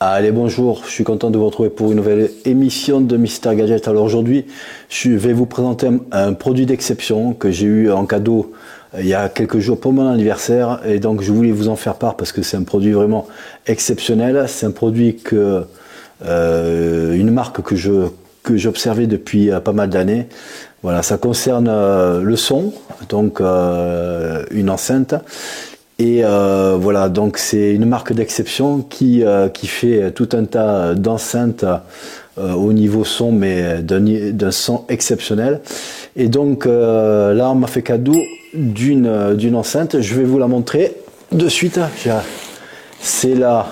Allez, bonjour, je suis content de vous retrouver pour une nouvelle émission de Mister Gadget. Alors aujourd'hui, je vais vous présenter un produit d'exception que j'ai eu en cadeau il y a quelques jours pour mon anniversaire. Et donc je voulais vous en faire part parce que c'est un produit vraiment exceptionnel. C'est un produit une marque que j'observais depuis pas mal d'années. Voilà, ça concerne le son, donc une enceinte. Et voilà, donc c'est une marque d'exception qui fait tout un tas d'enceintes au niveau son, mais d'un son exceptionnel. Et donc là, on m'a fait cadeau d'une enceinte. Je vais vous la montrer de suite. C'est la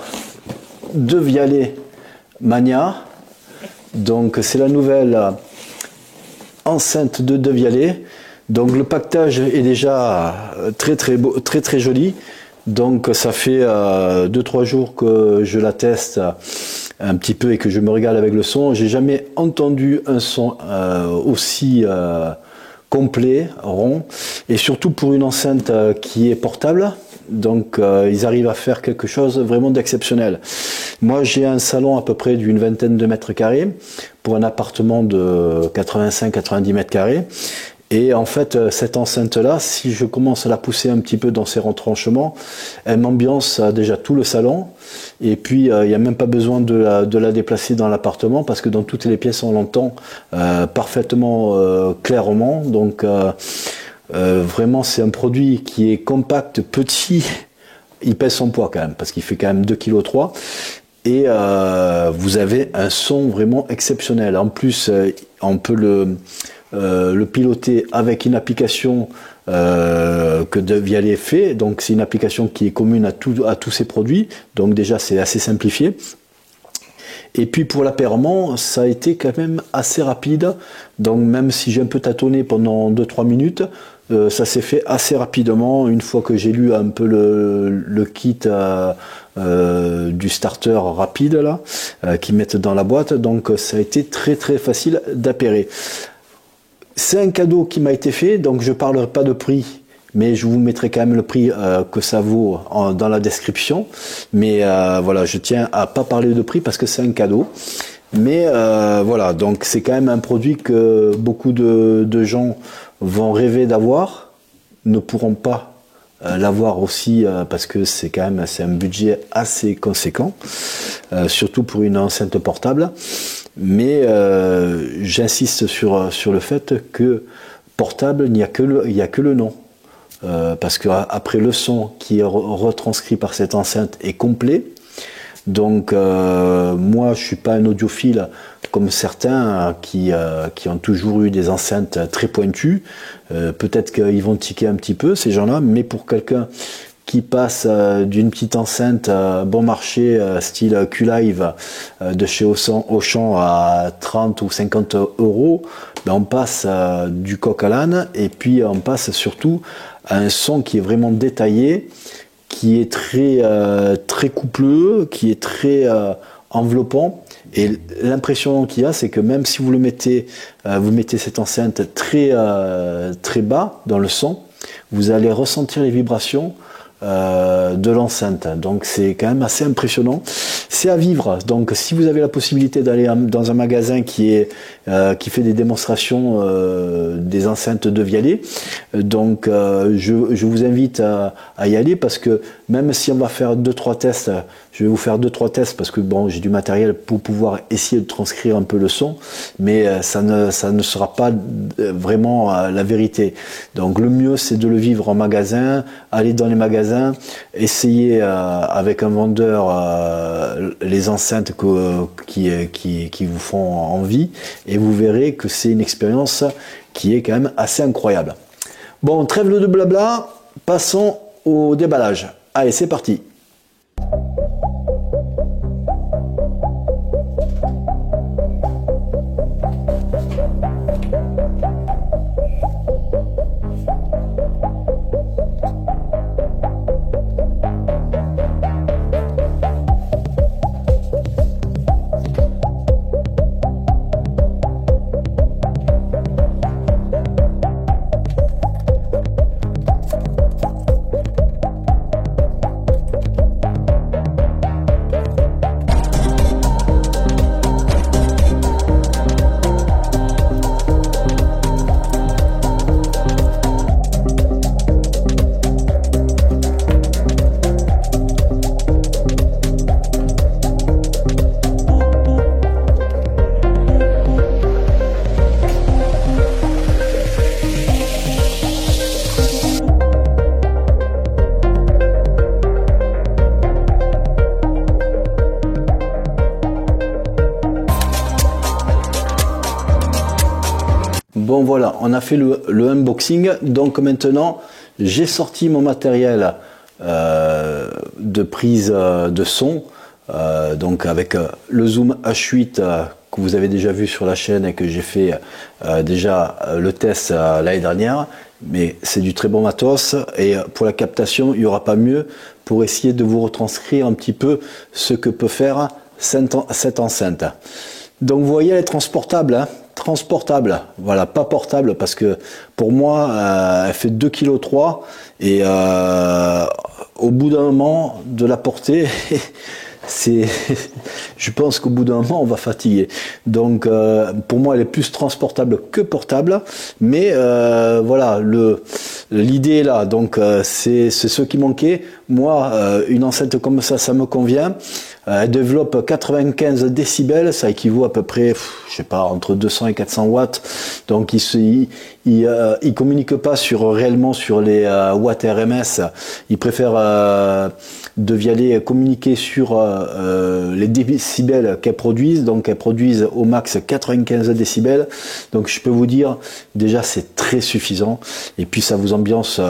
Devialet Mania. Donc c'est la nouvelle enceinte de Devialet. Donc le pactage est déjà très beau, très joli. Donc ça fait 2-3 jours que je la teste un petit peu et que je me régale avec le son. J'ai jamais entendu un son aussi complet, rond, et surtout pour une enceinte qui est portable. Donc ils arrivent à faire quelque chose vraiment d'exceptionnel. Moi j'ai un salon à peu près d'une vingtaine de mètres carrés pour un appartement de 85-90 mètres carrés. Et en fait, cette enceinte-là, si je commence à la pousser un petit peu dans ses retranchements, elle m'ambiance déjà tout le salon. Et puis, il n'y a même pas besoin de la déplacer dans l'appartement parce que dans toutes les pièces, on l'entend parfaitement clairement. Donc, vraiment, c'est un produit qui est compact, petit. Il pèse son poids quand même parce qu'il fait quand même 2,3 kg. Et vous avez un son vraiment exceptionnel. En plus, on peut le piloter avec une application que Devialet fait. Donc c'est une application qui est commune à tous ces produits. Donc déjà c'est assez simplifié. Et puis pour l'appairement, ça a été quand même assez rapide. Donc même si j'ai un peu tâtonné pendant 2-3 minutes, ça s'est fait assez rapidement une fois que j'ai lu un peu le kit du starter rapide là qu'ils mettent dans la boîte. Donc ça a été très facile d'appairer. C'est un cadeau qui m'a été fait, donc je ne parlerai pas de prix, mais je vous mettrai quand même le prix que ça vaut dans la description. Mais voilà, je tiens à pas parler de prix parce que c'est un cadeau. Mais voilà, donc c'est quand même un produit que beaucoup de gens vont rêver d'avoir, ne pourront pas l'avoir aussi parce que c'est un budget assez conséquent, surtout pour une enceinte portable. Mais j'insiste sur le fait que portable, il n'y a que le nom. Parce que après le son qui est retranscrit par cette enceinte est complet. Donc moi je suis pas un audiophile comme certains qui ont toujours eu des enceintes très pointues. Peut-être qu'ils vont tiquer un petit peu ces gens-là, mais pour quelqu'un qui passe d'une petite enceinte bon marché style Q-Live de chez Auchan à 30 ou 50 euros, ben on passe du coq à l'âne et puis on passe surtout à un son qui est vraiment détaillé, qui est très coupleux, qui est très enveloppant. Et l'impression qu'il y a, c'est que même si vous mettez cette enceinte très bas dans le son, vous allez ressentir les vibrations de l'enceinte. Donc c'est quand même assez impressionnant. C'est à vivre. Donc si vous avez la possibilité d'aller dans un magasin qui fait des démonstrations des enceintes Devialet, donc je vous invite à y aller parce que même si on va faire 2-3 tests, je vais vous faire 2-3 tests parce que bon, j'ai du matériel pour pouvoir essayer de transcrire un peu le son, mais ça ne sera pas vraiment la vérité. Donc le mieux c'est de le vivre en magasin, aller dans les magasins, essayer avec un vendeur les enceintes qui vous font envie et vous verrez que c'est une expérience qui est quand même assez incroyable. Bon, trêve de blabla, passons au déballage. Allez, c'est parti. voilà, on a fait le unboxing. Donc maintenant, j'ai sorti mon matériel de prise de son. Donc avec le Zoom H8 que vous avez déjà vu sur la chaîne et que j'ai fait déjà le test l'année dernière. Mais c'est du très bon matos et pour la captation, il n'y aura pas mieux pour essayer de vous retranscrire un petit peu ce que peut faire cette enceinte. Donc vous voyez, elle est transportable, hein, transportable, voilà, pas portable parce que pour moi, elle fait 2,3 kg et au bout d'un moment de la porter, je pense qu'au bout d'un moment on va fatiguer. Donc pour moi elle est plus transportable que portable, mais voilà, l'idée est là. Donc c'est ce qui manquait. Moi une enceinte comme ça me convient. Elle développe 95 décibels, ça équivaut à peu près, je sais pas, entre 200 et 400 watts. Donc il communique pas réellement sur les watts RMS. Il préfère Devialet communiquer sur les décibels qu'elles produisent. Donc elles produisent au max 95 décibels. Donc je peux vous dire, déjà c'est très suffisant. Et puis ça vous ambiance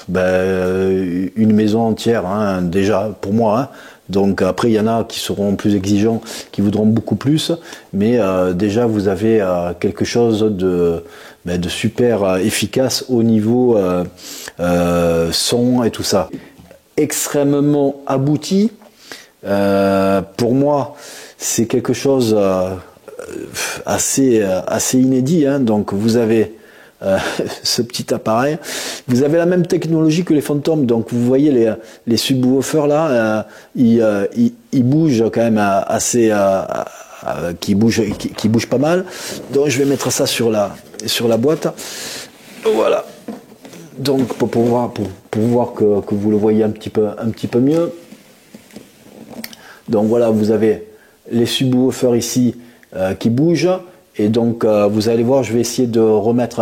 une maison entière, hein, déjà pour moi. Hein. Donc après il y en a qui seront plus exigeants, qui voudront beaucoup plus, mais déjà vous avez quelque chose de super efficace au niveau son et tout ça. Extrêmement abouti. Pour moi c'est quelque chose assez inédit, hein. Donc vous avez ce petit appareil. Vous avez la même technologie que les Phantom, donc vous voyez les subwoofers là, ils bougent quand même assez, qui bougent pas mal. Donc je vais mettre ça sur la boîte. Voilà. Donc pour voir que vous le voyez un petit peu mieux. Donc voilà, vous avez les subwoofers ici qui bougent. Et donc vous allez voir, je vais essayer de remettre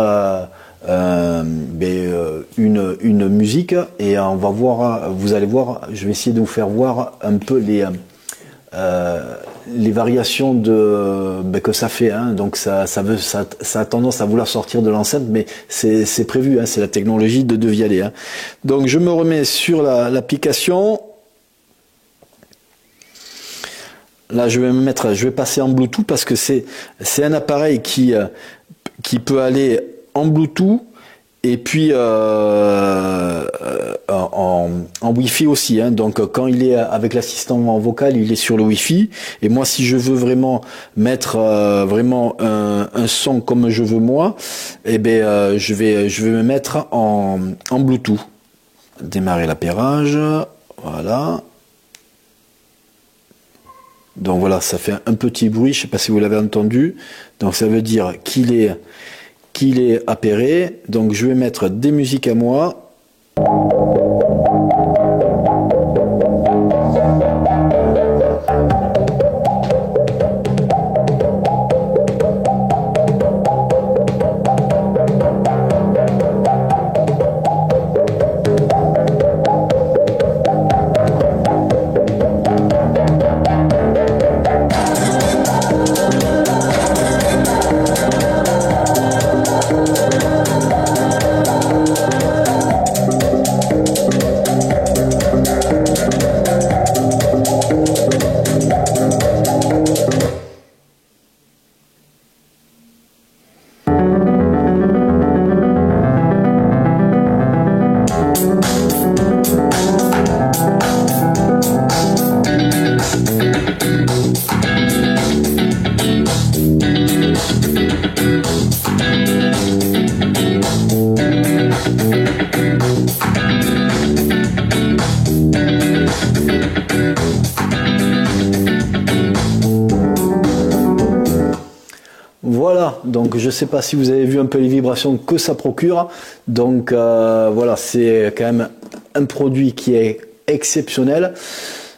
une musique et on va voir, vous allez voir, je vais essayer de vous faire voir un peu les variations que ça fait, hein. Donc ça a tendance à vouloir sortir de l'enceinte, mais c'est prévu, hein, c'est la technologie de Devialet, hein. Donc je me remets sur l'application. Là, je vais passer en Bluetooth parce que c'est un appareil qui peut aller en Bluetooth et puis en Wi-Fi aussi, hein. Donc quand il est avec l'assistant vocal, il est sur le Wi-Fi. Et moi, si je veux vraiment mettre vraiment un son comme je veux moi, eh ben je vais me mettre en Bluetooth. Démarrer l'appairage, voilà. Donc voilà, ça fait un petit bruit, je ne sais pas si vous l'avez entendu. Donc ça veut dire qu'il est appairé. Donc je vais mettre des musiques à moi. Voilà, donc je ne sais pas si vous avez vu un peu les vibrations que ça procure. Donc voilà, c'est quand même un produit qui est exceptionnel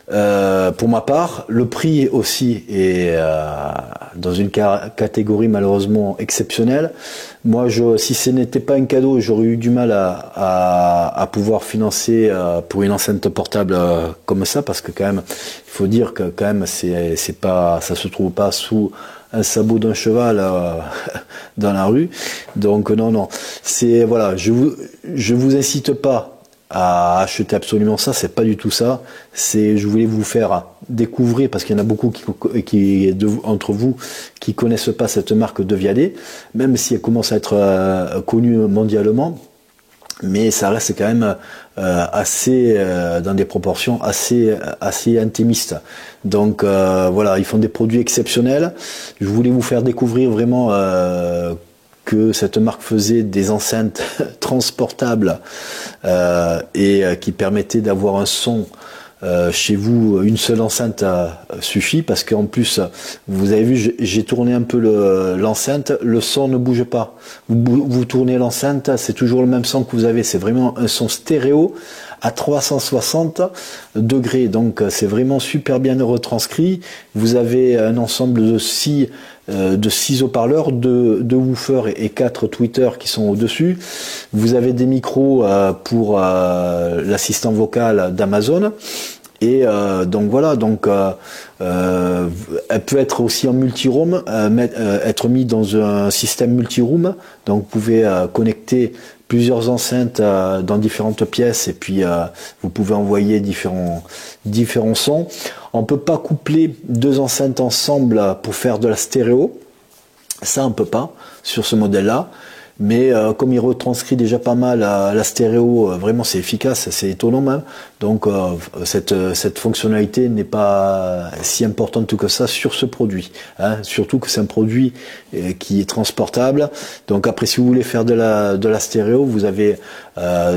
pour ma part. Le prix aussi est dans une catégorie malheureusement exceptionnelle. Moi, si ce n'était pas un cadeau, j'aurais eu du mal à pouvoir financer pour une enceinte portable comme ça, parce que quand même, il faut dire que quand même, ça se trouve pas sous un sabot d'un cheval dans la rue. Donc non, c'est voilà, je vous incite pas à acheter absolument ça, c'est pas du tout ça. Je voulais vous faire découvrir, parce qu'il y en a beaucoup entre vous qui connaissent pas cette marque de Vialet, même si elle commence à être connue mondialement. Mais ça reste quand même assez dans des proportions assez intimistes. Donc voilà, ils font des produits exceptionnels. Je voulais vous faire découvrir vraiment que cette marque faisait des enceintes transportables et qui permettaient d'avoir un son. Chez vous, une seule enceinte suffit, parce qu'en plus, vous avez vu, j'ai tourné un peu l'enceinte, le son ne bouge pas. Vous tournez l'enceinte, c'est toujours le même son que vous avez. C'est vraiment un son stéréo à 360 degrés. Donc c'est vraiment super bien retranscrit. Vous avez un ensemble de 6 haut-parleurs, 2 woofers et 4 tweeters qui sont au-dessus. Vous avez des micros pour l'assistant vocal d'Amazon. Et donc voilà, elle peut être aussi en multi-room, être mis dans un système multi-room. Donc vous pouvez connecter plusieurs enceintes dans différentes pièces, et puis vous pouvez envoyer différents sons. On peut pas coupler 2 enceintes ensemble pour faire de la stéréo. Ça, on peut pas sur ce modèle-là. Mais comme il retranscrit déjà pas mal la stéréo, vraiment c'est efficace, c'est étonnant même. Donc cette fonctionnalité n'est pas si importante que ça sur ce produit. Hein. Surtout que c'est un produit qui est transportable. Donc après, si vous voulez faire de la stéréo, vous avez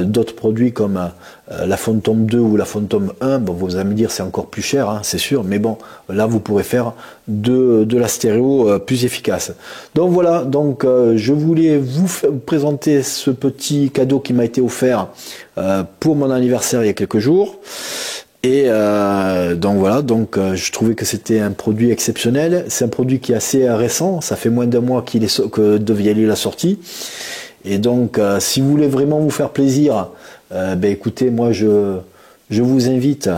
d'autres produits comme la Phantom 2 ou la Phantom 1. Bon, vous allez me dire c'est encore plus cher, hein, c'est sûr. Mais bon, là vous pourrez faire de la stéréo plus efficace. Donc voilà, je voulais vous présenter ce petit cadeau qui m'a été offert pour mon anniversaire il y a quelques jours. Et je trouvais que c'était un produit exceptionnel. C'est un produit qui est assez récent, ça fait moins d'un mois que de Vialet l'a sorti. Et donc si vous voulez vraiment vous faire plaisir, écoutez, moi je vous invite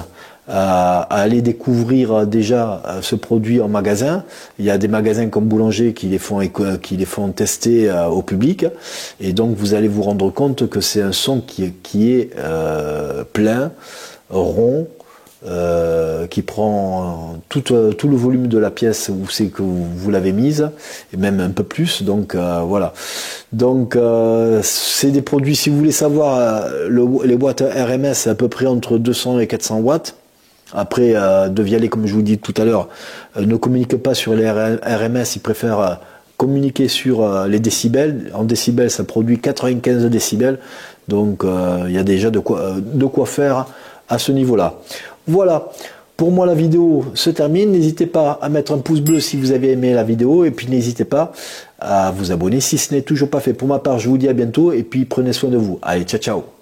à aller découvrir déjà ce produit en magasin. Il y a des magasins comme Boulanger qui les font tester au public, et donc vous allez vous rendre compte que c'est un son qui est plein, rond, qui prend tout le volume de la pièce où c'est que vous l'avez mise, et même un peu plus. Donc voilà. Donc c'est des produits, si vous voulez savoir, les boîtes RMS c'est à peu près entre 200 et 400 watts. Après, de Vialet, comme je vous dis tout à l'heure, ne communique pas sur les RMS, ils préfèrent communiquer sur les décibels. En décibels, ça produit 95 décibels, donc il y a déjà de quoi faire à ce niveau-là. Voilà, pour moi la vidéo se termine. N'hésitez pas à mettre un pouce bleu si vous avez aimé la vidéo, et puis n'hésitez pas à vous abonner si ce n'est toujours pas fait. Pour ma part, je vous dis à bientôt, et puis prenez soin de vous. Allez, ciao ciao.